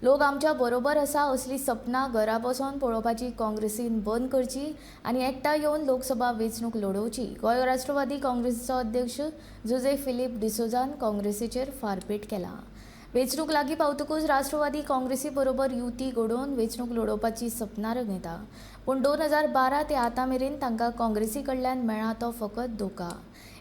लोक आमच्या बरोबर आसा असली सपनां घरा बसून पळोवपाची काँग्रेसीन बंद करची आनी एकठांय येवन लोकसभा वेंचणूक लडोवची। गोंय राष्ट्रवादी काँग्रेसीचो अध्यक्ष जोझे फिलिप डिसोजान काँग्रेसीचेर फारपेट केला। वेंचणूक लागीं पावतकूच राष्ट्रवादी काँग्रेसी बरोबर युती घडोवन वेंचणूक लडोवपाची सपनां रंगयता, पूण 2012 ते आतां मेरेन तांकां काँग्रेसी कडल्यान मेळ्ळा तो फकत धोका।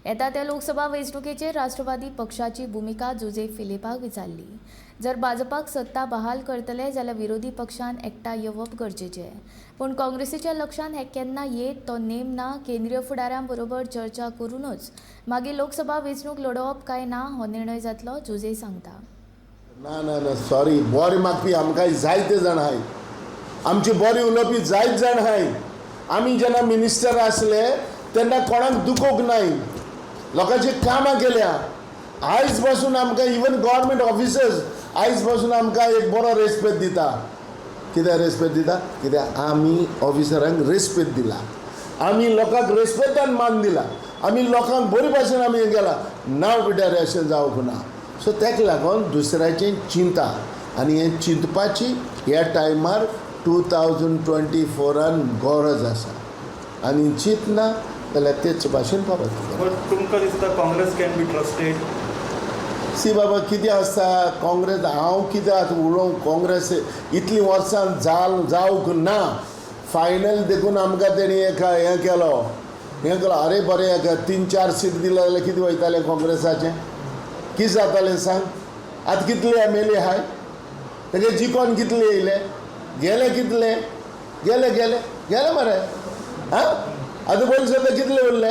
येता त्या लोकसभा वेंचणुकेचेर राष्ट्रवादी पक्षाची भुमिका जोझे फिलिपाक विचारली। जर भाजपाक सत्ता बहाल करतले जाल्यार विरोधी पक्षान एकठांय येवप गरजेचें, पूण काँग्रेसीच्या लक्षांत हें केन्ना येत तो नेम ना। केंद्रीय फुडाऱ्यां बरोबर चर्चा करूनच मागीर लोकसभा वेंचणूक लडोवप काय ना हो निर्णय जातलो, जोझे सांगता। ना ना ना सॉरी, बरें मागपी आमकां जायते जाण आहाय, आमचे बरें उलोवपी जायत जाण आहाय। आमी जेन्ना मिनिस्टर आसले तेन्ना कोणाक दुखोवंक नाय, लोकांची कामां केल्या। आयज पासून आमकां इवन गव्हर्मेंट ऑफिसर्स आयज पासून आमकां एक बरो रेस्पेद दिता। कित्याक रेस्पेद दिता? कित्याक आमी ऑफिसरांक रेस्पेद दिला, आमी लोकांक रेस्पेदान मान दिला, आमी लोकांक बरे भाशेन आमी हें केलां। नाव पिड्यार अशें जावंक ना। सो ताका लागून दुसऱ्याचें चिंता आनी हें चिंतपाची ह्या टायमार 2024 गरज आसा, आनी चिंतना जाल्यार तेच भाशेन पावत। तुमकां दिसता काँग्रेस कॅन बी ट्रस्टेड? सी बाबा कितें आसता काँग्रेस, हांव कित्याक उलोवंक काँग्रेस इतलीं वर्सां जावंक ना। फायनल देखून आमकां तेणी हें केलो अरे बरें 3-4 सीट दिले जाल्यार कितें वयतालें काँग्रेसाचें? कितें जातालें सांग? आतां कितले एम एल ए आहाय, तेगे जिखोन कितले येयले? गेले कितले? गेले गेले गेले मरे। हां आतां पयलीं सुद्दां कितले उरले?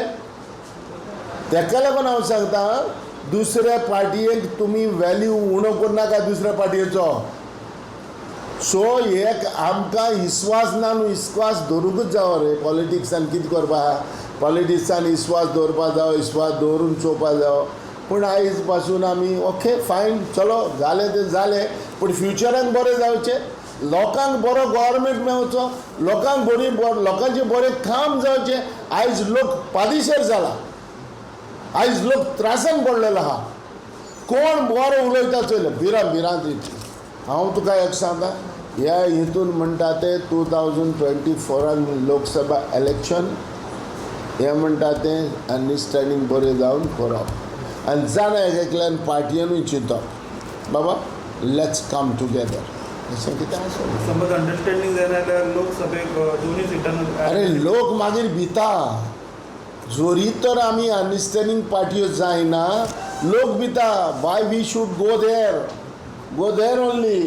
तेका लागून हांव सांगता दुसऱ्या पार्टयेक तुमी वॅल्यू उणो करनाका दुसऱ्या पार्टयेचो। सो एक आमकां विस्वास ना न्हू, विस्वास दवरूंकच जावो रे। पॉलिटिक्सान कितें करपा? पॉलिटिक्सान विस्वास दवरपा जावो, विस्वास दवरून चोवपा जावो। पूण आयज पासून आमी ओके फायन चलो जालें तें जालें, पूण फ्युचराक बरें जावचें, लोकांक बरो गव्हर्मेंट मेळचो, लोकांक लोकांचें बरें काम जावचें। आयज लोक पादेशेर जाला, आयज लोक त्रासान पडलेलो आहा। कोण बरो उलयता चोयले भिरांत रिती। हांव तुका एक सांगता, ह्या हितून म्हणटा ते 2024 लोकसभा इलेक्शन हें म्हणटा तें अंडरस्टँडींग बरें जावन करप आनी जाणा एकल्यान पार्टयेनूय चिंतप बाबा लेट्स कम टुगेदर अशें कितें आसा। समज अंडरस्टँडींग जायना जाल्यार लोकसभेक दोनूय सिटांनी अरे लोक मागीर भिता। जोरी तर आमी अंडरस्टँडींग पार्टयो जायना, लोक भिता why we should go there only.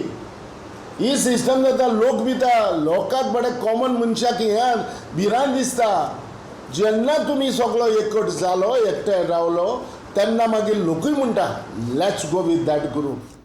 ही सिस्टम जाता, लोक भिता, लोकांक बरें कॉमन मनशाक हें भिरांत दिसता। जेन्ना तुमी सगळो एकट जालो, एकठांय रावलो तेन्ना मागीर लोकूय म्हणटा let's go with that group.